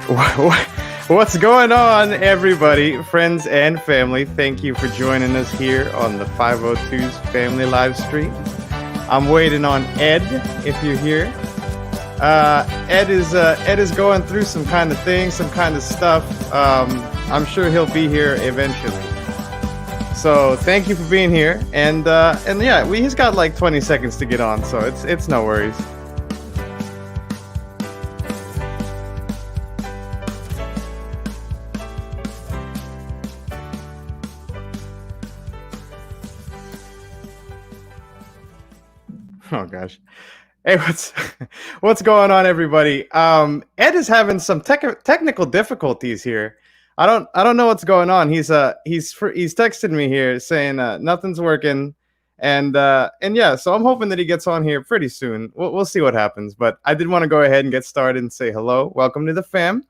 What's going on, everybody, friends and family? Thank you for joining us here on the 502's Family Live Stream. I'm waiting on Ed, if you're here. Ed is going through some kind of thing, some kind of stuff. I'm sure he'll be here eventually. So thank you for being here, and yeah, he's got like 20 seconds to get on, so it's no worries. Oh gosh. Hey, what's going on, everybody? Ed is having some technical difficulties here. I don't know what's going on. He's texted me here saying nothing's working, and yeah. So I'm hoping that he gets on here pretty soon. We'll see what happens. But I did want to go ahead and get started and say hello. Welcome to the fam.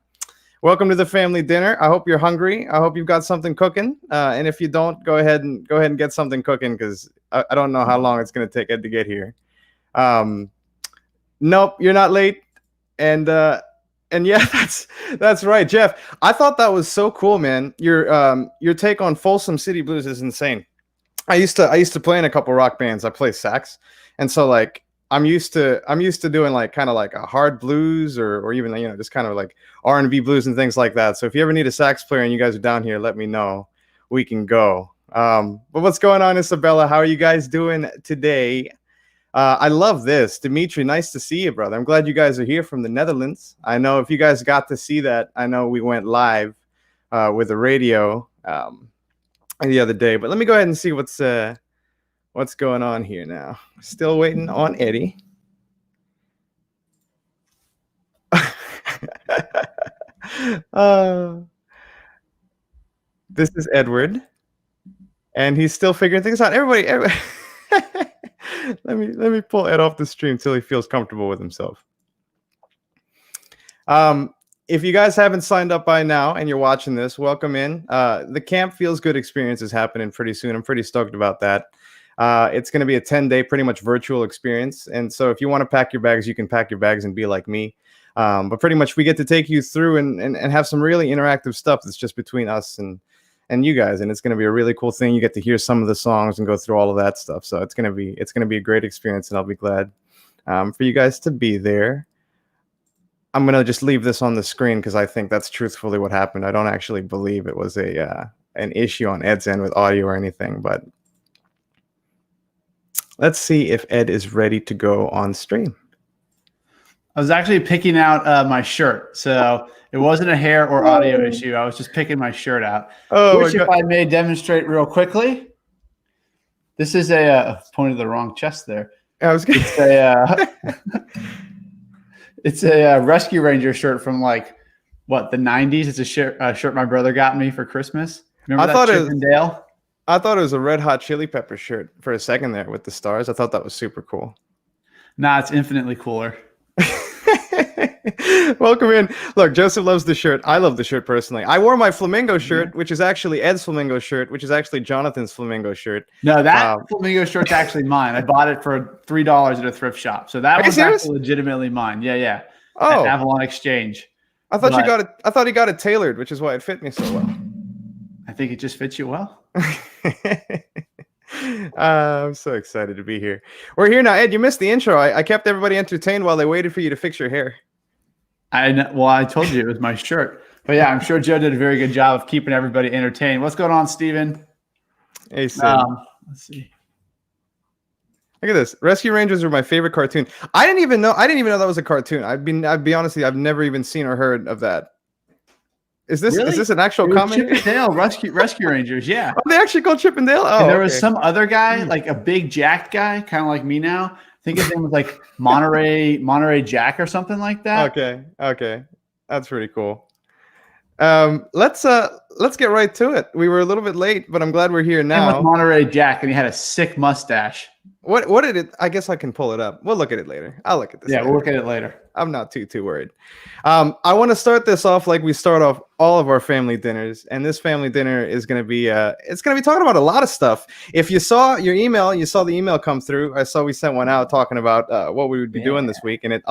Welcome to the family dinner. I hope you're hungry. I hope you've got something cooking. And if you don't, go ahead and get something cooking, because I don't know how long it's going to take Ed to get here. Nope, you're not late. And yeah, that's right, Jeff. I thought that was so cool, man. Your take on Folsom City Blues is insane. I used to play in a couple rock bands. I play sax, and so like I'm used to doing like kind of like a hard blues or even just kind of like R&B blues and things like that. So if you ever need a sax player and you guys are down here, let me know. We can go. But what's going on, Isabella? How are you guys doing today? I love this. Dimitri, nice to see you, brother. I'm glad you guys are here from the Netherlands. I know if you guys got to see that, I know we went live with the radio the other day. But let me go ahead and see what's going on here now. Still waiting on Eddie. This is Edward, and he's still figuring things out. Everybody. Let me pull Ed off the stream till he feels comfortable with himself. If you guys haven't signed up by now and you're watching this, welcome in. The Camp Feels Good experience is happening pretty soon. I'm pretty stoked about that. It's going to be a 10-day pretty much virtual experience. And so if you want to pack your bags, you can pack your bags and be like me. But pretty much we get to take you through and have some really interactive stuff that's just between us and you guys, and it's going to be a really cool thing. You get to hear some of the songs and go through all of that stuff. So it's going to be a great experience, and I'll be glad for you guys to be there. I'm going to just leave this on the screen because I think that's truthfully what happened. I don't actually believe it was an issue on Ed's end with audio or anything, but let's see if Ed is ready to go on stream. I was actually picking out my shirt, so it wasn't a hair or audio issue. I was just picking my shirt out. Which, if I may demonstrate real quickly, this is pointed the wrong chest there. I was gonna it's a Rescue Ranger shirt from like the 90s. It's a shirt my brother got me for Christmas. Remember that Chip and Dale? I thought it was a Red Hot Chili Pepper shirt for a second there with the stars. I thought that was super cool. Nah, it's infinitely cooler. Welcome in. Look, Joseph loves the shirt. I love the shirt personally. I wore my flamingo shirt, which is actually Ed's flamingo shirt, which is actually Jonathan's flamingo shirt. No, that flamingo shirt's actually mine. I bought it for $3 at a thrift shop. So that was actually legitimately mine. Yeah. Oh, at Avalon Exchange. I thought you got it. I thought he got it tailored, which is why it fit me so well. I think it just fits you well. I'm so excited to be here. We're here now. Ed, you missed the intro. I kept everybody entertained while they waited for you to fix your hair. I told you it was my shirt. But yeah, I'm sure Joe did a very good job of keeping everybody entertained. What's going on, Steven? Hey, Sid. Let's see. Look at this. Rescue Rangers are my favorite cartoon. I didn't even know that was a cartoon. I'd be honest with you, I've never even seen or heard of that. Is this an actual comment? Chip and Dale Rescue Rangers, yeah. Oh, they actually called Chip and Dale? Oh, and there was some other guy, like a big jacked guy, kind of like me now. I think his name was like Monterey Jack or something like that. Okay. That's pretty cool. Let's get right to it. We were a little bit late, but I'm glad we're here now. With Monterey Jack, and he had a sick mustache. What did it? I guess I can pull it up. We'll look at it later. I'll look at this. Yeah, later. we'll look at it later. I'm not too worried. I want to start this off like we start off all of our family dinners, and this family dinner is going to be it's going to be talking about a lot of stuff. If you saw your email, you saw the email come through. I saw we sent one out talking about what we would be doing this week, and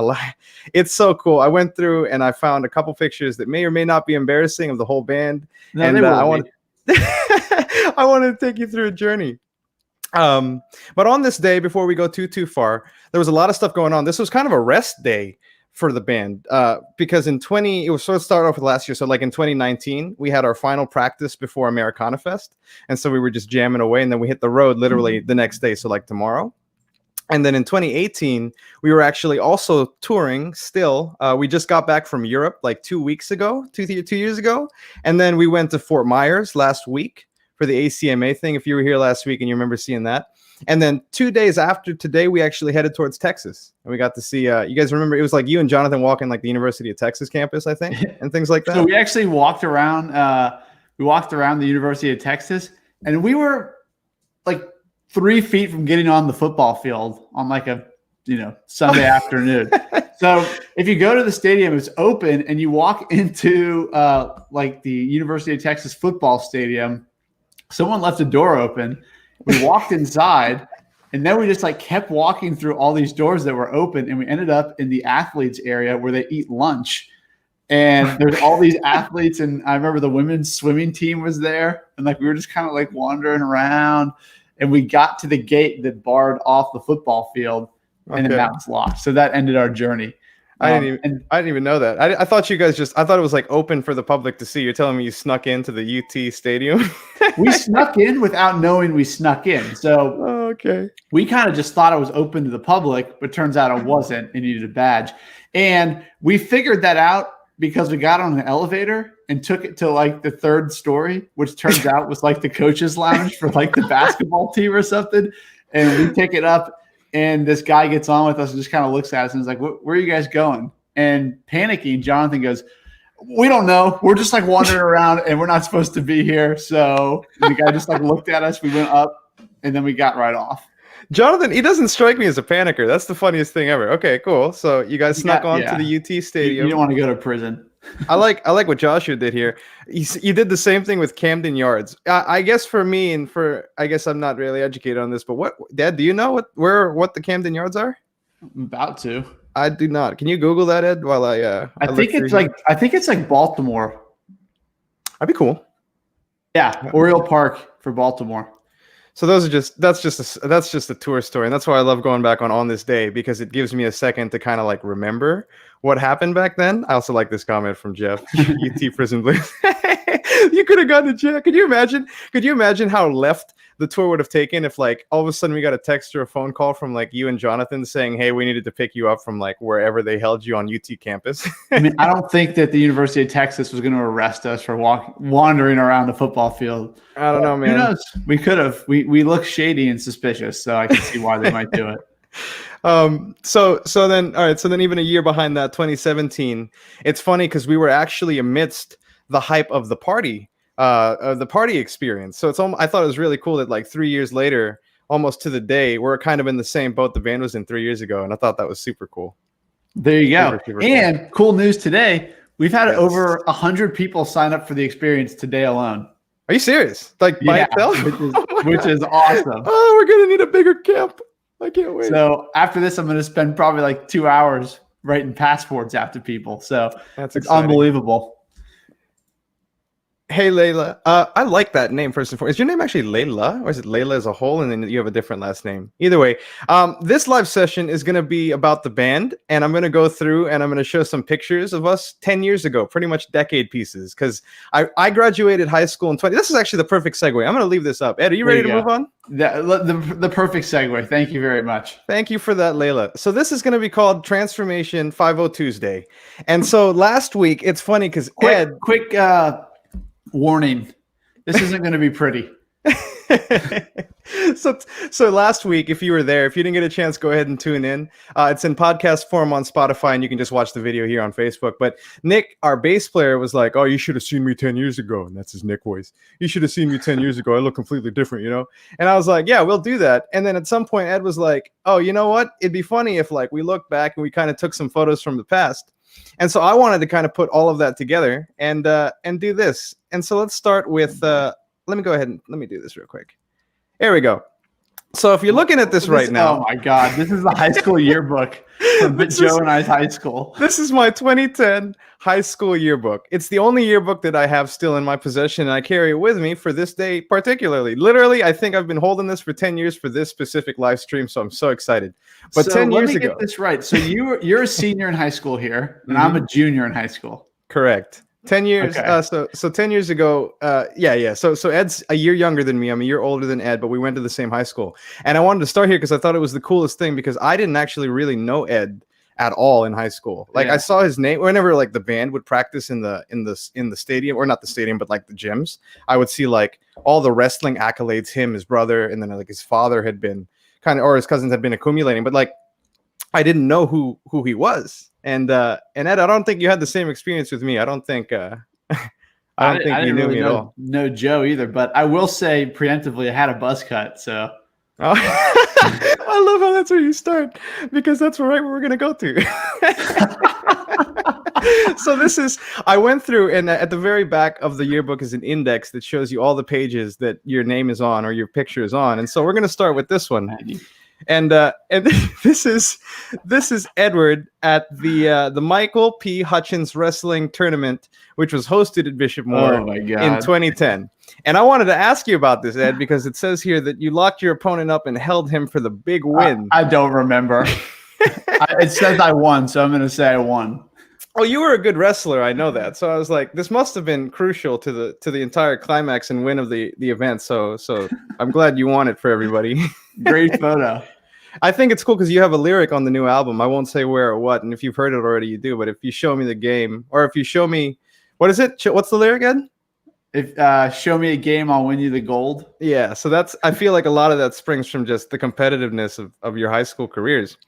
it's so cool. I went through and I found a couple pictures that may or may not be embarrassing of the whole band, and I want I want to take you through a journey. But on this day, before we go too far, there was a lot of stuff going on. This was kind of a rest day for the band, because it was sort of started off with last year. So like in 2019, we had our final practice before Americana Fest. And so we were just jamming away, and then we hit the road literally the next day. So like tomorrow. And then in 2018, we were actually also touring still. We just got back from Europe like 2 weeks ago, two years ago. And then we went to Fort Myers last week for the ACMA thing. If you were here last week and you remember seeing that. And then 2 days after today, we actually headed towards Texas, and we got to see, you guys remember, it was like you and Jonathan walking like the University of Texas campus, I think, and things like that. So we actually walked around the University of Texas, and we were like 3 feet from getting on the football field on like a, Sunday afternoon. So if you go to the stadium, it's open, and you walk into like the University of Texas football stadium. Someone left a door open. We walked inside, and then we just like kept walking through all these doors that were open, and we ended up in the athletes area where they eat lunch. And there's all these athletes, and I remember the women's swimming team was there, and like we were just kind of like wandering around, and we got to the gate that barred off the football field, and then that was locked. So that ended our journey. I didn't even know that. I thought you guys I thought it was like open for the public to see. You're telling me you snuck into the UT stadium? We snuck in without knowing we snuck in. So okay, we kind of just thought it was open to the public, but turns out it wasn't, and you needed a badge. And we figured that out because we got on an elevator and took it to like the 3rd story, which turns out was like the coach's lounge for like the basketball team or something. And we pick it up, and this guy gets on with us and just kind of looks at us and is like, where are you guys going? And panicking, Jonathan goes, we don't know. We're just like wandering around, and we're not supposed to be here. So the guy just like looked at us. We went up, and then we got right off. Jonathan, he doesn't strike me as a panicker. That's the funniest thing ever. Okay, cool. So you guys snuck onto the UT stadium. You didn't want to go to prison. I like what Joshua did here. You did the same thing with Camden Yards. I guess for me, and I guess I'm not really educated on this, but Dad, do you know what the Camden Yards are? I'm about to. I do not. Can you Google that, Ed? While I think it's like Baltimore. That'd be cool. Yeah, Oriole Park for Baltimore. So that's just a tour story, and that's why I love going back on this day, because it gives me a second to kind of like remember what happened back then. I also like this comment from Jeff. UT Prison Blues. You could have gone to jail. Could you imagine how left the tour would have taken if like all of a sudden we got a text or a phone call from like you and Jonathan saying, hey, we needed to pick you up from like wherever they held you on UT campus? I mean, I don't think that the University of Texas was going to arrest us for wandering around the football field. I don't know, man. Who knows? We could have. We look shady and suspicious, so I can see why they might do it. So then even a year behind that, 2017, it's funny because we were actually amidst the hype of the party experience. So I thought it was really cool that like 3 years later, almost to the day, we're kind of in the same boat the band was in 3 years ago. And I thought that was super cool. There you go. And cool news today. We've had over 100 people sign up for the experience today alone. Are you serious? Like by itself? Which is awesome. Oh, we're going to need a bigger camp. I can't wait. So after this, I'm going to spend probably like 2 hours writing passports out to people. So it's unbelievable. Hey, Layla. I like that name, first and foremost. Is your name actually Layla, or is it Layla as a whole, and then you have a different last name? Either way, this live session is going to be about the band, and I'm going to go through and I'm going to show some pictures of us 10 years ago, pretty much decade pieces, because I graduated high school in 20. This is actually the perfect segue. I'm going to leave this up. Ed, are you ready to move on? The perfect segue. Thank you very much. Thank you for that, Layla. So this is going to be called Transformation 50 Tuesday. And so last week, it's funny because quick warning, this isn't going to be pretty. So last week, if you were there, if you didn't get a chance, go ahead and tune in. It's in podcast form on Spotify, and you can just watch the video here on Facebook. But Nick, our bass player, was like, "Oh, you should have seen me 10 years ago," and that's his Nick voice. "You should have seen me 10 years ago. I look completely different, you know." And I was like, "Yeah, we'll do that." And then at some point, Ed was like, "Oh, you know what? It'd be funny if like we look back and we kind of took some photos from the past." And so I wanted to kind of put all of that together and do this. And so let's start with. Let me go ahead and let me do this real quick. There we go. So if you're looking at this right now. Oh my God, this is the high school yearbook from Joe and I's high school. This is my 2010 high school yearbook. It's the only yearbook that I have still in my possession, and I carry it with me for this day particularly. Literally, I think I've been holding this for 10 years for this specific live stream, so I'm so excited. But so 10 years ago. Let me get this right. So you're a senior in high school here, and I'm a junior in high school. Correct. 10 years. Okay. So 10 years ago, yeah. So Ed's a year younger than me. I'm a year older than Ed, but we went to the same high school. And I wanted to start here because I thought it was the coolest thing because I didn't actually really know Ed at all in high school. Like I saw his name whenever like the band would practice in the stadium, or not the stadium, but like the gyms. I would see like all the wrestling accolades, him, his brother, and then like his father had been or his cousins had been accumulating, but like I didn't know who he was. And Ed, I don't think you had the same experience with me. I don't think I didn't you knew really me at all. No Joe either, but I will say preemptively I had a buzz cut, so I love how that's where you start because that's right where we're gonna go to. So I went through, and at the very back of the yearbook is an index that shows you all the pages that your name is on or your picture is on. And so we're gonna start with this one. And this is Edward at the Michael P. Hutchins Wrestling Tournament, which was hosted at Bishop Moore in 2010. And I wanted to ask you about this, Ed, because it says here that you locked your opponent up and held him for the big win. I don't remember. It says I won, so I'm going to say I won. Oh, you were a good wrestler. I know that. So I was like, this must have been crucial to the entire climax and win of the event. So I'm glad you won it for everybody. Great photo. I think it's cool because you have a lyric on the new album. I won't say where or what, and if you've heard it already, you do. But if you show me the game, or if you show me, what is it? What's the lyric, Ed? If show me a game, I'll win you the gold. Yeah, so I feel like a lot of that springs from just the competitiveness of your high school careers.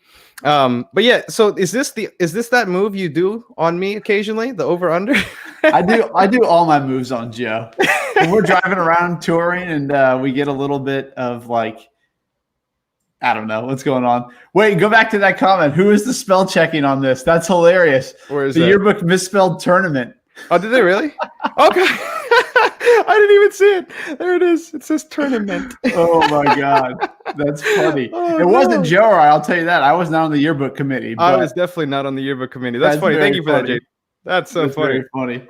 But yeah, so is this that move you do on me occasionally, the over under? I do all my moves on Joe. When we're driving around touring and we get a little bit of like, I don't know what's going on. Wait, go back to that comment. Who is the spell checking on this? That's hilarious. Where is the that? Yearbook misspelled tournament? Oh, did they really? Okay. I didn't even see it. There it is. It says tournament. Oh my God. That's funny. It wasn't Joe or I'll tell you that. I was not on the yearbook committee. I was definitely not on the yearbook committee. That's funny. Thank you for that, Jake. That's so funny. Very funny.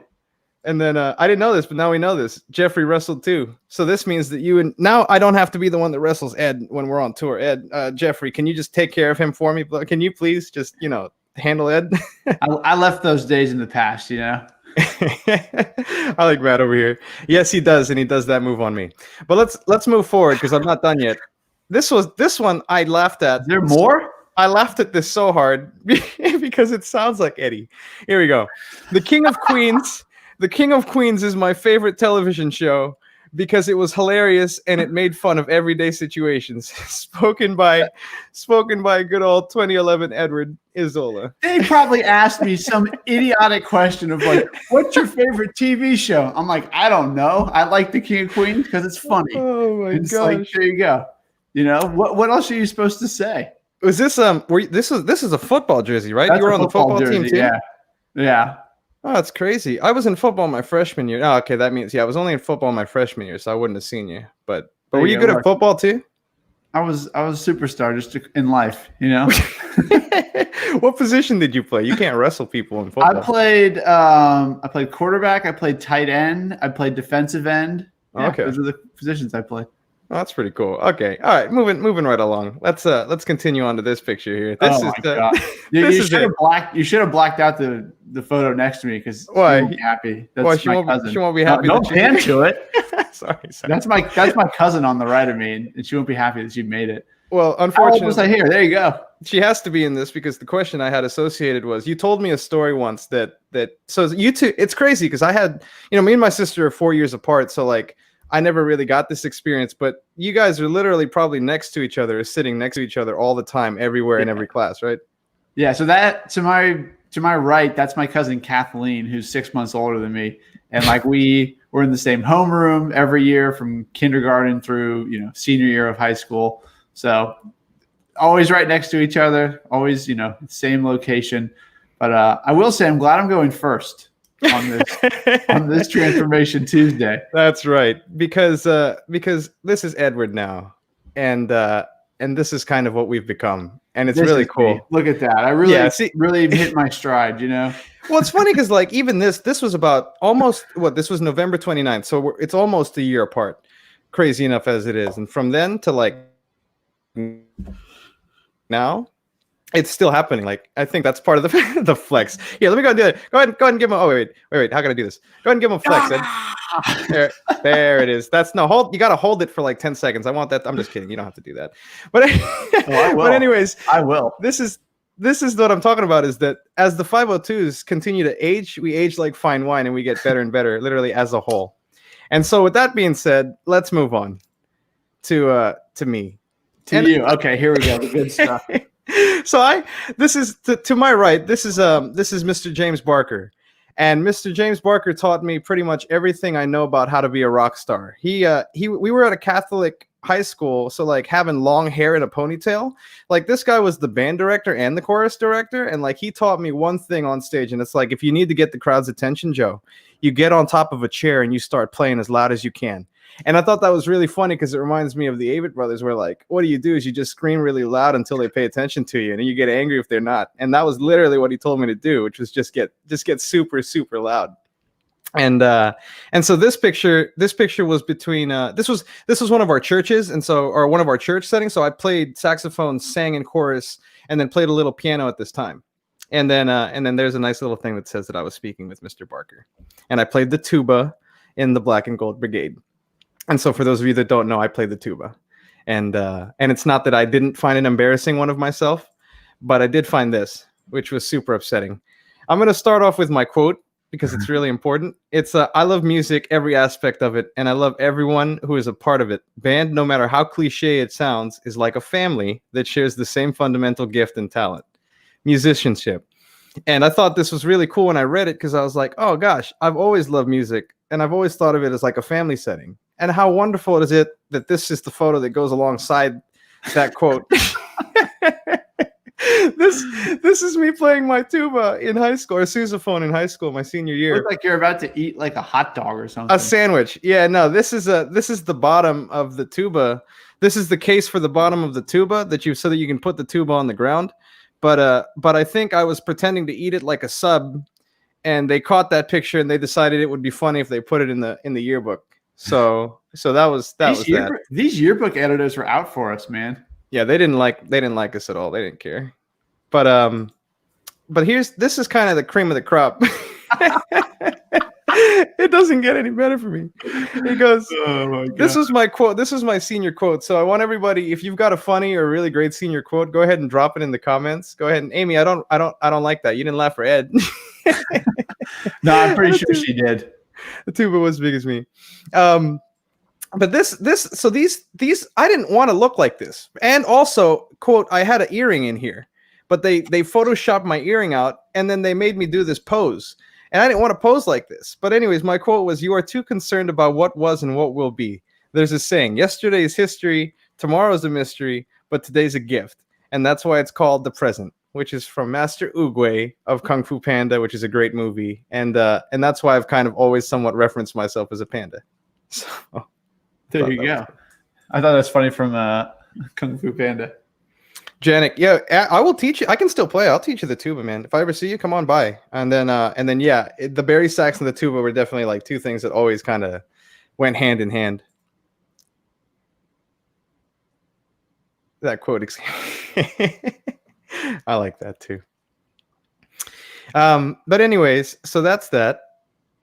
And then I didn't know this, but now we know this. Jeffrey wrestled too. So this means that now I don't have to be the one that wrestles Ed when we're on tour. Ed, Jeffrey, can you just take care of him for me? Can you please just, handle Ed? I left those days in the past, I like Matt over here. Yes, he does, and he does that move on me. But let's move forward because I'm not done yet. This one I laughed at. Is there more? I laughed at this so hard because it sounds like Eddie. Here we go. The King of Queens. The King of Queens is my favorite television show because it was hilarious and it made fun of everyday situations. Spoken by good old 2011 Edward Isola. They probably asked me some idiotic question of like, what's your favorite TV show? I'm like, I don't know. I like The King of Queens because it's funny. Oh my gosh. Like, there you go. What else are you supposed to say? Was this this is a football jersey, right? That's you were on the football jersey, team too? Yeah. Oh, that's crazy. I was in football my freshman year. Oh, okay, that means I was only in football my freshman year, so I wouldn't have seen you. But were you good at football too? I was a superstar just in life, What position did you play? You can't wrestle people in football. I played quarterback, I played tight end, I played defensive end. Yeah, okay. Those are the positions I played. Oh, that's pretty cool. Okay. All right. Moving right along. Let's continue on to this picture here. This is God. You should have blacked out the photo next to me because she won't be happy. That's my cousin. She won't be happy. Don't pan to it. Sorry. That's my cousin on the right of me, and she won't be happy that you made it. Well, unfortunately, how old was I here? There you go. She has to be in this because the question I had associated was you told me a story once that so you two. It's crazy because I had me and my sister are 4 years apart, so like I never really got this experience, but you guys are literally probably next to each other, sitting next to each other all the time, everywhere in every class, right? Yeah. So that to my right, that's my cousin Kathleen, who's 6 months older than me, and like we were in the same homeroom every year from kindergarten through senior year of high school. So always right next to each other, always same location. But I will say I'm glad I'm going first on this Transformation Tuesday. That's right, because this is Edward now, and this is kind of what we've become, and it's really cool. Me. Look at that! I really hit my stride. Well, it's funny because like even this was about almost this was November 29th, so it's almost a year apart. Crazy enough as it is, and from then to like now, it's still happening. Like I think that's part of the flex. Yeah, let me go and do it. Go ahead and give him. Oh wait. How can I do this? Go ahead and give him a flex. There it is. That's no hold. You got to hold it for like 10 seconds. I want that. I'm just kidding. You don't have to do that. But I will. But anyways, I will. This is what I'm talking about. Is that as the 502s continue to age, we age like fine wine, and we get better and better, literally as a whole. And so, with that being said, let's move on to me. To you. Okay, here we go. The good stuff. So this is to my right. This is Mr. James Barker, and Mr. James Barker taught me pretty much everything I know about how to be a rock star. We were at a Catholic high school, so like having long hair and a ponytail. Like this guy was the band director and the chorus director, and like he taught me one thing on stage, and it's like if you need to get the crowd's attention, Joe, you get on top of a chair and you start playing as loud as you can. And I thought that was really funny because it reminds me of the Avett Brothers, where like, what do? Is you just scream really loud until they pay attention to you, and then you get angry if they're not. And that was literally what he told me to do, which was just get super, super loud. And so this picture was between this was one of our churches, or one of our church settings. So I played saxophone, sang in chorus, and then played a little piano at this time. And then there's a nice little thing that says that I was speaking with Mr. Barker, and I played the tuba in the Black and Gold Brigade. And so for those of you that don't know, I played the tuba. And it's not that I didn't find an embarrassing one of myself, but I did find this, which was super upsetting. I'm going to start off with my quote because it's really important. It's I love music, every aspect of it, and I love everyone who is a part of it. Band, no matter how cliche it sounds, is like a family that shares the same fundamental gift and talent, musicianship. And I thought this was really cool when I read it because I was like, oh gosh, I've always loved music, and I've always thought of it as like a family setting. And how wonderful is it that this is the photo that goes alongside that quote. This is me playing my tuba in high school, or sousaphone in high school, my senior year. Look like you're about to eat like a hot dog or something. A sandwich. Yeah, no, this is the bottom of the tuba. This is the case for the bottom of the tuba so that you can put the tuba on the ground. But I think I was pretending to eat it like a sub, and they caught that picture and they decided it would be funny if they put it in the yearbook. So that was that. These yearbook editors were out for us, man. Yeah, they didn't like us at all. They didn't care. But this is kind of the cream of the crop. It doesn't get any better for me. It goes, this was my quote. This was my senior quote. So I want everybody, if you've got a funny or really great senior quote, go ahead and drop it in the comments. Go ahead and Amy, I don't like that. You didn't laugh for Ed. No, I'm pretty sure she did. The tuba was as big as me. But these I didn't want to look like this. And also, quote, I had an earring in here, but they photoshopped my earring out and then they made me do this pose. And I didn't want to pose like this. But anyways, my quote was, you are too concerned about what was and what will be. There's a saying, yesterday is history, tomorrow's a mystery, but today's a gift. And that's why it's called the present, which is from Master Oogway of Kung Fu Panda, which is a great movie. And that's why I've kind of always somewhat referenced myself as a panda. So there you go. I thought that's funny from Kung Fu Panda. Janik, yeah, I will teach you. I can still play. I'll teach you the tuba, man. If I ever see you, come on by. And then yeah, the Barry sax and the tuba were definitely like two things that always kind of went hand in hand. That quote, I like that too. But anyways, so that's that.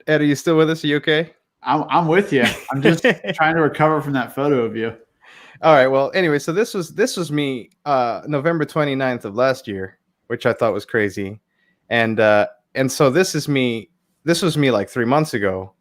Ed, are you still with us? Are you okay? I'm with you. I'm just trying to recover from that photo of you. All right. Well, anyway, so this was me November 29th of last year, which I thought was crazy. And so this was me like 3 months ago.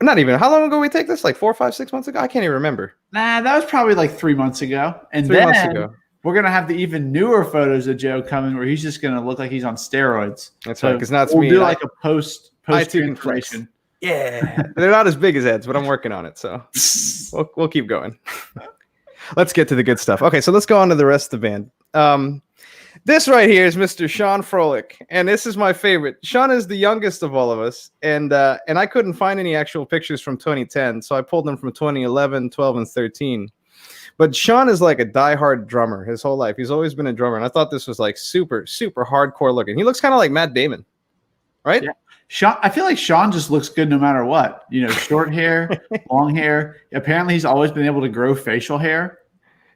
Not even. How long ago we take this? Like 4, 5, 6 months ago? I can't even remember. Nah, that was probably like 3 months ago. And 3 months ago. We're going to have the even newer photos of Joe coming where he's just going to look like he's on steroids. That's right, because that's we'll me. do like a post transformation. Yeah. They're not as big as Ed's, but I'm working on it. So we'll keep going. Let's get to the good stuff. Okay, so let's go on to the rest of the band. This right here is Mr. Sean Froelich, and this is my favorite. Sean is the youngest of all of us, and I couldn't find any actual pictures from 2010, so I pulled them from 2011, 12, and 13. But Sean is like a diehard drummer his whole life. He's always been a drummer, and I thought this was like super, super hardcore looking. He looks kind of like Matt Damon, right? Yeah. Sean, I feel like Sean just looks good no matter what. You know, short hair, long hair. Apparently, he's always been able to grow facial hair.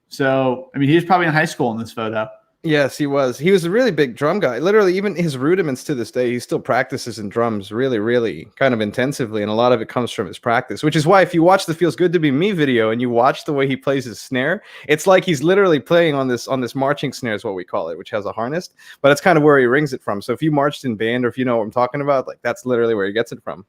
So, I mean, he was probably in high school in this photo. Yes, he was. He was a really big drum guy. Literally, even his rudiments to this day, he still practices in drums really, really kind of intensively. And a lot of it comes from his practice, which is why if you watch the Feels Good to Be Me video and you watch the way he plays his snare, it's like he's literally playing on this marching snare is what we call it, which has a harness, but it's kind of where he rings it from. So if you marched in band or if you know what I'm talking about, like that's literally where he gets it from.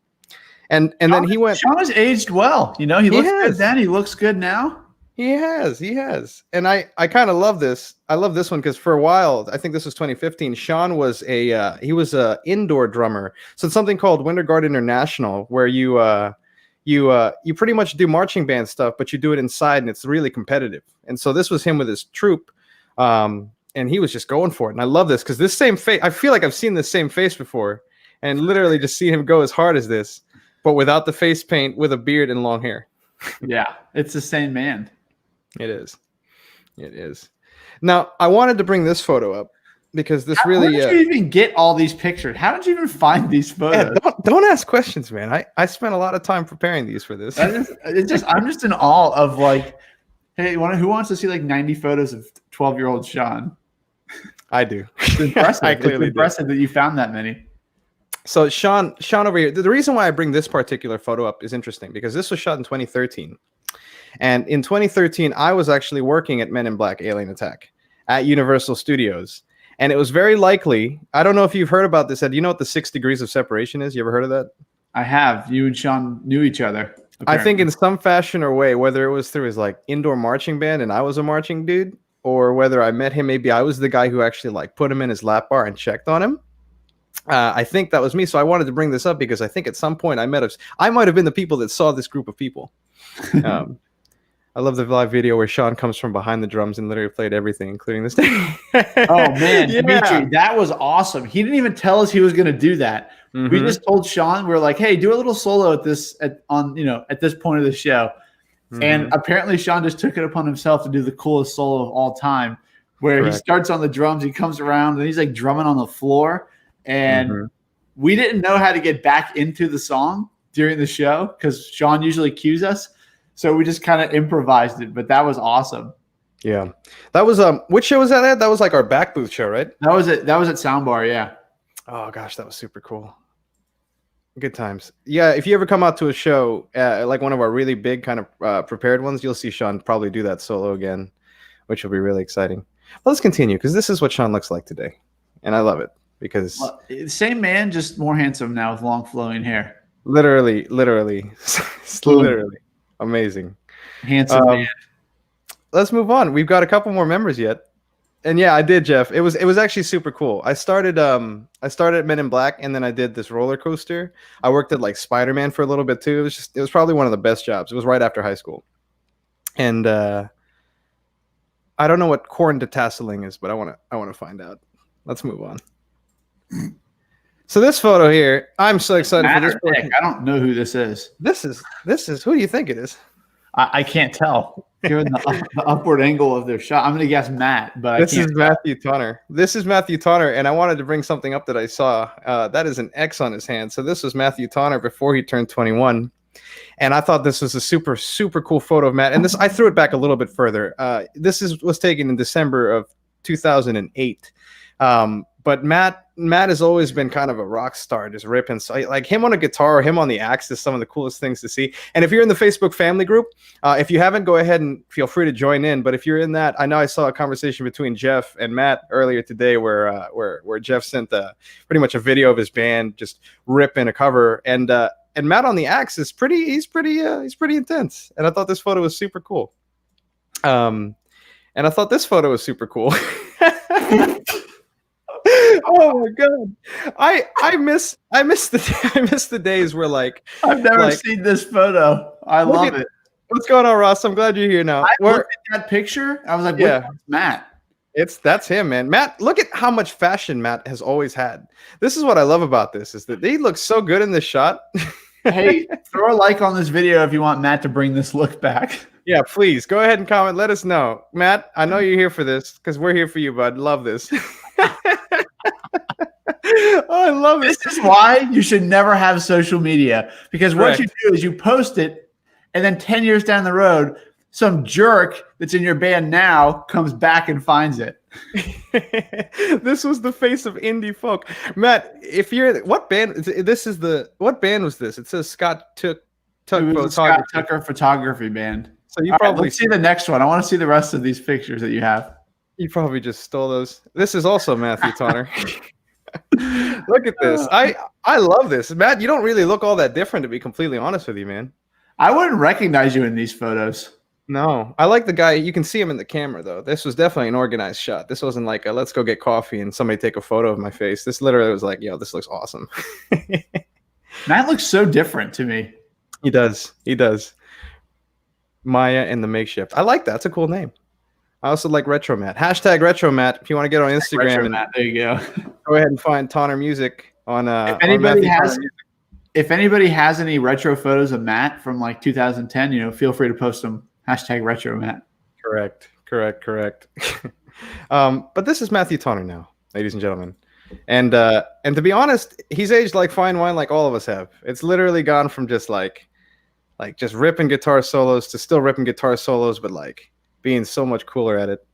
And then he went. Sean has aged well. You know, he looks good then. He looks good now. He has. And I kind of love this. I love this one because for a while, I think this was 2015, Sean was he was a indoor drummer. So it's something called Winter Guard International where you pretty much do marching band stuff, but you do it inside and it's really competitive. And so this was him with his troupe. And he was just going for it. And I love this because this same face, I feel like I've seen this same face before and literally just seen him go as hard as this, but without the face paint, with a beard and long hair. Yeah, it's the same man. It is. Now, I wanted to bring this photo up because this really. How did you even get all these pictures? How did you even find these photos? Yeah, don't ask questions, man. I spent a lot of time preparing these for this. I'm just in awe of like, hey, who wants to see like 90 photos of 12-year-old Sean? I do. It's impressive. It's impressive that you found that many. So Sean over here. The reason why I bring this particular photo up is interesting because this was shot in 2013. And in 2013, I was actually working at Men in Black Alien Attack at Universal Studios. And it was very likely, I don't know if you've heard about this, Ed. Do you know what the 6 degrees of separation is? You ever heard of that? I have. You and Sean knew each other. Apparently. I think in some fashion or way, whether it was through his like indoor marching band and I was a marching dude, or whether I met him, maybe I was the guy who actually like put him in his lap bar and checked on him. I think that was me. So I wanted to bring this up because I think at some point I might have been the people that saw this group of people. I love the live video where Sean comes from behind the drums and literally played everything, including this thing. Oh man, yeah. Dimitri, that was awesome. He didn't even tell us he was going to do that. Mm-hmm. We just told Sean, we were like, "Hey, do a little solo at this point of the show." Mm-hmm. And apparently, Sean just took it upon himself to do the coolest solo of all time, where Correct. He starts on the drums, he comes around, and he's like drumming on the floor. And we didn't know how to get back into the song during the show because Sean usually cues us. So we just kind of improvised it, but that was awesome. Yeah. That was which show was that at? That was like our back booth show, right? That was at Soundbar, yeah. Oh gosh, that was super cool. Good times. Yeah, if you ever come out to a show, like one of our really big kind of prepared ones, you'll see Sean probably do that solo again, which will be really exciting. But let's continue because this is what Sean looks like today. And I love it because same man, just more handsome now with long flowing hair. Literally. Literally. Amazing. Handsome man. Let's move on. We've got a couple more members yet. And yeah, I did, Jeff. It was actually super cool. I started at Men in Black and then I did this roller coaster. I worked at like Spider-Man for a little bit too. It was probably one of the best jobs. It was right after high school. And I don't know what corn detasseling is, but I want to find out. Let's move on. So this photo here, I'm so excited for this person. I don't know who this is. This is who do you think it is? I can't tell. Given the upward angle of their shot, I'm going to guess Matt, but this is Matthew Tonner. This is Matthew Tonner, and I wanted to bring something up that I saw. That is an X on his hand. So this was Matthew Tonner before he turned 21, and I thought this was a super, super cool photo of Matt. And this, I threw it back a little bit further. This was taken in December of 2008. But Matt has always been kind of a rock star, just ripping. So like him on a guitar or him on the axe is some of the coolest things to see. And if you're in the Facebook family group, if you haven't, go ahead and feel free to join in. But if you're in that, I know I saw a conversation between Jeff and Matt earlier today where Jeff sent pretty much a video of his band just ripping a cover. And Matt on the axe is he's pretty intense. And I thought this photo was super cool. And I thought this photo was super cool. Oh my god, I miss the days where like I've never seen this photo. I love it. What's going on, Ross? I'm glad you're here now. I looked at that picture. I was like, yeah, Matt. That's him, man. Matt, look at how much fashion Matt has always had. This is what I love about this, is that he looks so good in this shot. Hey, throw a like on this video if you want Matt to bring this look back. Yeah, please go ahead and comment. Let us know. Matt, I know you're here for this because we're here for you, bud. Love this. Oh, I love it. This is why you should never have social media, because what you do is you post it, and then 10 years down the road, some jerk that's in your band now comes back and finds it. This was the face of indie folk. Matt, if you're what band what band was this? It says Scott Tucker Photography Band. So you probably see the next one. I want to see the rest of these pictures that you have. You probably just stole those. This is also Matthew Tonner. Look at this. I love this. Matt, you don't really look all that different, to be completely honest with you, man. I wouldn't recognize you in these photos. No, I like the guy. You can see him in the camera, though. This was definitely an organized shot. This wasn't like let's go get coffee and somebody take a photo of my face. This literally was like, yo, this looks awesome. Matt looks so different to me. He does. Maya and the Makeshift. I like that. It's a cool name. I also like Retro Matt. Hashtag Retro Matt. If you want to get on Instagram, Retro Matt, there you go. Go ahead and find Tonner Music on. If anybody has any retro photos of Matt from like 2010, feel free to post them. Hashtag Retro Matt. Correct. But this is Matthew Tonner now, ladies and gentlemen. And to be honest, he's aged like fine wine, like all of us have. It's literally gone from just like just ripping guitar solos to still ripping guitar solos, but like being so much cooler at it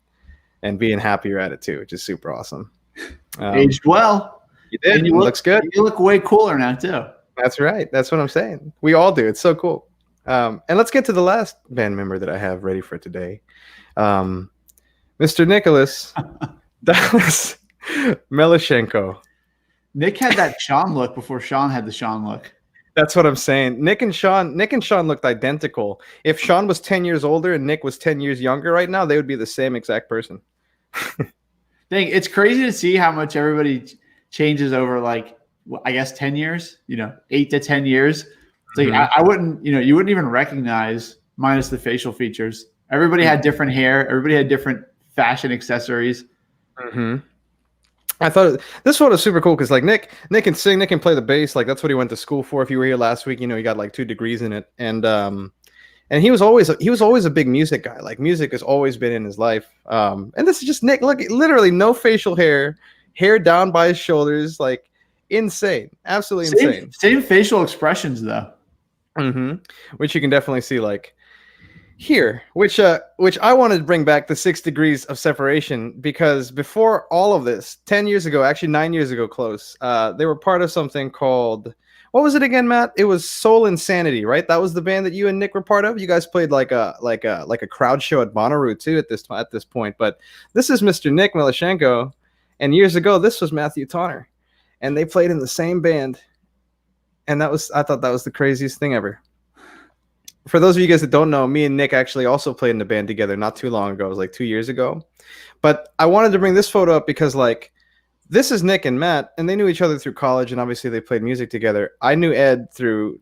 and being happier at it too, which is super awesome. Aged well. You did. And looks good. You look way cooler now too. That's right. That's what I'm saying. We all do. It's so cool. And let's get to the last band member that I have ready for today. Mr. Nicholas Dallas Melashenko. Nick had that Sean look before Sean had the Sean look. That's what I'm saying. Nick and Sean looked identical. If Sean was 10 years older and Nick was 10 years younger right now, they would be the same exact person. Dang, it's crazy to see how much everybody changes over, like, I guess 10 years, 8 to 10 years. It's like, I wouldn't, you wouldn't even recognize, minus the facial features. Everybody had different hair. Everybody had different fashion accessories. I thought this photo was super cool because like Nick can sing, Nick can play the bass. Like that's what he went to school for. If you were here last week, he got like 2 degrees in it. And he was always a big music guy. Like music has always been in his life. And this is just Nick. Look, literally no facial hair down by his shoulders. Like insane, absolutely insane. Same facial expressions though. Which you can definitely see like here, which I wanted to bring back the 6 degrees of separation, because before all of this, 10 years ago, actually 9 years ago, close, they were part of something called, what was it again, Matt? It was Soul Insanity, right? That was the band that you and Nick were part of. You guys played like a crowd show at Bonnaroo too at this point. But this is Mr. Nick Melashenko, and years ago this was Matthew Tonner, and they played in the same band, and I thought that was the craziest thing ever. For those of you guys that don't know, me and Nick actually also played in a band together not too long ago. It was like 2 years ago. But I wanted to bring this photo up because like this is Nick and Matt, and they knew each other through college, and obviously they played music together. I knew Ed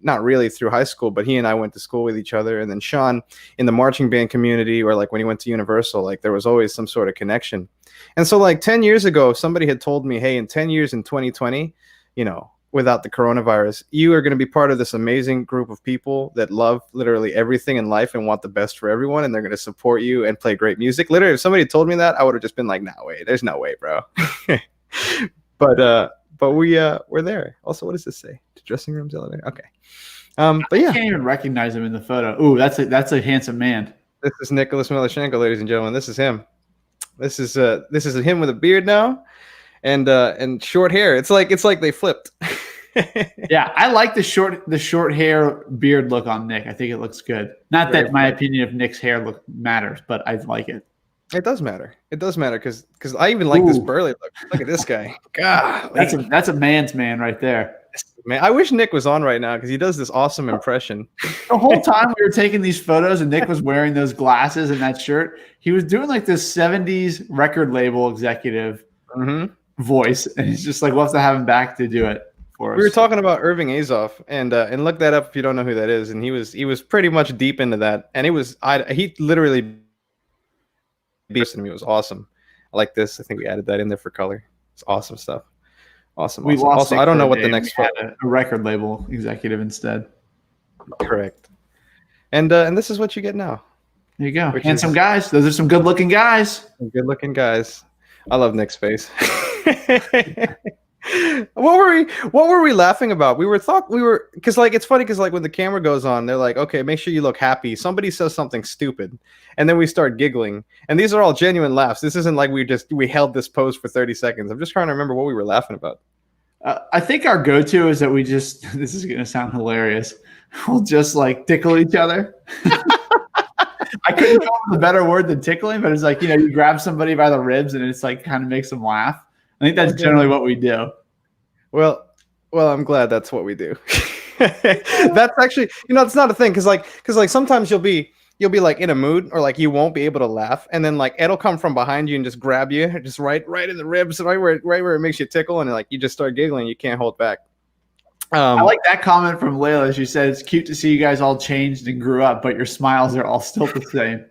not really through high school, but he and I went to school with each other. And then Sean in the marching band community, or like when he went to Universal, like there was always some sort of connection. And so like 10 years ago, somebody had told me, hey, in 10 years in 2020, without the coronavirus, you are going to be part of this amazing group of people that love literally everything in life and want the best for everyone, and they're going to support you and play great music. Literally, if somebody told me that, I would have just been like, no way, there's no way, bro. but we're there. Also, what does this say? The dressing room's elevator. Okay. But yeah, I can't even recognize him in the photo. Ooh, that's a handsome man. This is Nicholas Melashenko, ladies and gentlemen. This is him. This is him with a beard now, and short hair. It's like they flipped. Yeah, I like the short hair beard look on Nick. I think it looks good. Not that my opinion of Nick's hair look matters, but I like it. It does matter. It does matter because I even like this burly look. Look at this guy. God, that's a man's man right there. man. I wish Nick was on right now because he does this awesome impression. The whole time we were taking these photos and Nick was wearing those glasses and that shirt, he was doing like this 70s record label executive voice. And it's just like, we'll have to have him back to do it for us. We were talking about Irving Azoff, and look that up if you don't know who that is. And he was pretty much deep into that. And he literally beast to me. It was awesome. I like this. I think we added that in there for color. It's awesome stuff. Awesome. We lost also, I don't know what the next had a record label executive instead. Correct. And this is what you get now. There you go. Handsome guys. Those are some good looking guys. Good looking guys. I love Nick's face. What were we laughing about? Because like it's funny because like when the camera goes on, they're like, okay, make sure you look happy. Somebody says something stupid, and then we start giggling. And these are all genuine laughs. This isn't like we held this pose for 30 seconds. I'm just trying to remember what we were laughing about. I think our go-to is that we just this is gonna sound hilarious. We'll just like tickle each other. I couldn't come up with a better word than tickling, but it's like, you grab somebody by the ribs and it's like kind of makes them laugh. I think that's generally what we do. Well, I'm glad that's what we do. That's actually, it's not a thing because sometimes you'll be like in a mood or like you won't be able to laugh, and then like it'll come from behind you and just grab you, just right in the ribs, right where it makes you tickle, and like you just start giggling, you can't hold back. I like that comment from Layla. She said it's cute to see you guys all changed and grew up, but your smiles are all still the same.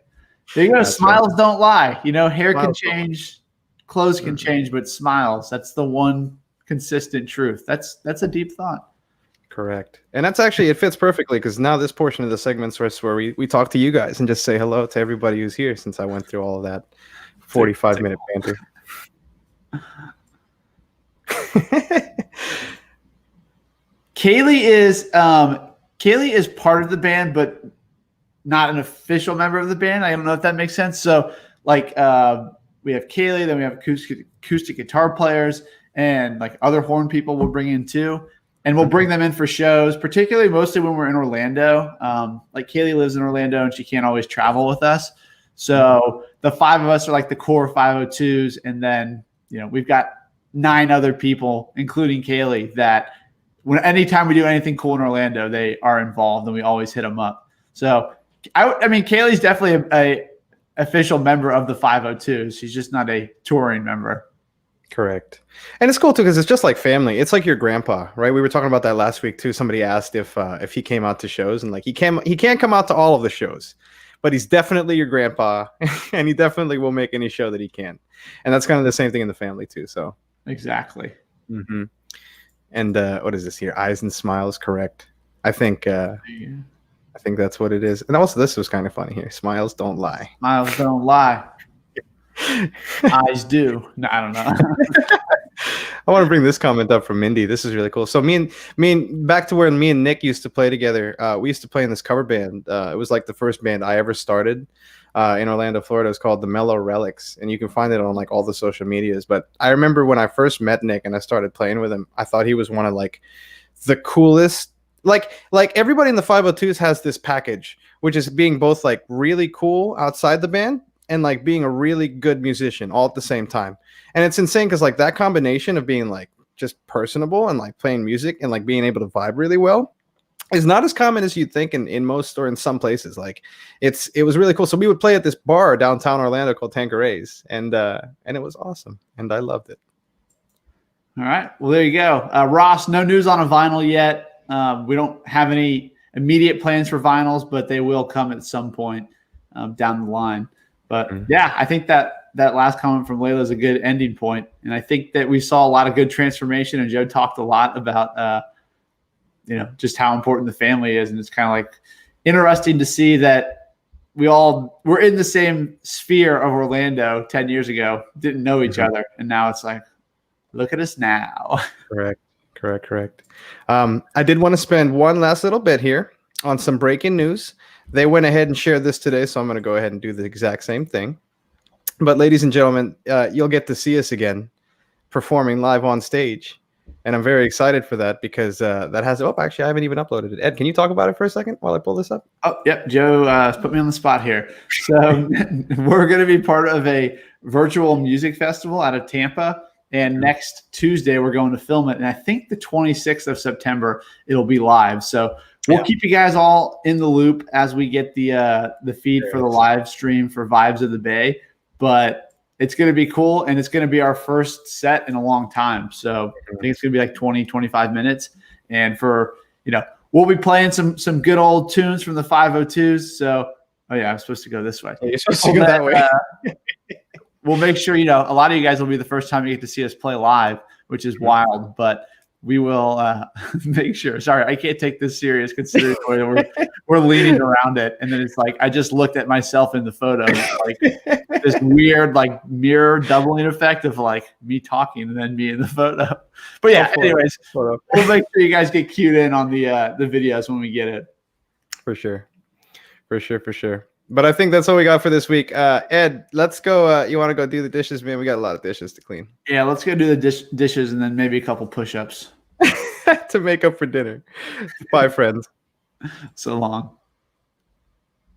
There you go. Smiles don't lie. Hair can change, clothes can change, but smiles, that's the one consistent truth. That's a deep thought. Correct. And that's actually, it fits perfectly because now this portion of the segment's where we talk to you guys and just say hello to everybody who's here, since I went through all of that 45-minute banter. Kaylee is part of the band, but not an official member of the band. I don't know if that makes sense. So like we have Kaylee, then we have acoustic guitar players, and like other horn people we'll bring in too. And we'll bring them in for shows, particularly mostly when we're in Orlando. Like Kaylee lives in Orlando and she can't always travel with us. So the five of us are like the core 502s. And then, we've got 9 other people, including Kaylee, that anytime we do anything cool in Orlando, they are involved and we always hit them up. So, I mean, Kaylee's definitely a official member of the 502s. She's just not a touring member. Correct. And it's cool too because it's just like family. It's like your grandpa, right? We were talking about that last week too. Somebody asked if he came out to shows, and like he can't come out to all of the shows, but he's definitely your grandpa, and he definitely will make any show that he can. And that's kind of the same thing in the family too. So exactly. Mm-hmm. And what is this here? Eyes and smiles. Correct. I think that's what it is. And also, this was kind of funny here. Smiles don't lie. Smiles don't lie. Eyes do. No, I don't know. I want to bring this comment up from Mindy. This is really cool. So me and back to where me and Nick used to play together. We used to play in this cover band. It was like the first band I ever started in Orlando, Florida. It's called the Mellow Relics, and you can find it on like all the social medias. But I remember when I first met Nick and I started playing with him, I thought he was one of like the coolest. Like everybody in the 502s has this package, which is being both like really cool outside the band and like being a really good musician all at the same time. And it's insane because like that combination of being like just personable and like playing music and like being able to vibe really well is not as common as you'd think in most or in some places. Like it was really cool. So we would play at this bar downtown Orlando called Tanqueray's, and it was awesome and I loved it. All right. Well, there you go. Ross, no news on a vinyl yet. We don't have any immediate plans for vinyls, but they will come at some point down the line. But yeah, I think that last comment from Layla is a good ending point. And I think that we saw a lot of good transformation, and Joe talked a lot about, just how important the family is. And it's kind of like interesting to see that we're in the same sphere of Orlando 10 years ago, didn't know each other. And now it's like, look at us now. Correct. I did want to spend one last little bit here on some breaking news. They went ahead and shared this today, so I'm going to go ahead and do the exact same thing. But ladies and gentlemen, you'll get to see us again performing live on stage. And I'm very excited for that because actually, I haven't even uploaded it. Ed, can you talk about it for a second while I pull this up? Oh, yep. Joe put me on the spot here. So we're going to be part of a virtual music festival out of Tampa And next Tuesday, we're going to film it. And I think the 26th of September, it'll be live. So we'll keep you guys all in the loop as we get the feed for the live stream for Vibes of the Bay. But it's going to be cool. And it's going to be our first set in a long time. So I think it's going to be like 20, 25 minutes. And we'll be playing some good old tunes from the 502s. So, I'm supposed to go this way. You're supposed to go that way. We'll make sure, a lot of you guys will be the first time you get to see us play live, which is wild, but we will make sure. Sorry, I can't take this serious considering we're leaning around it. And then it's like, I just looked at myself in the photo, like this weird, like mirror doubling effect of like me talking and then me in the photo. But anyways, we'll make sure you guys get cued in on the videos when we get it. For sure. But I think that's all we got for this week. Ed, let's go. You want to go do the dishes, man? We got a lot of dishes to clean. Yeah, let's go do the dishes and then maybe a couple push-ups to make up for dinner. Bye, friends. So long.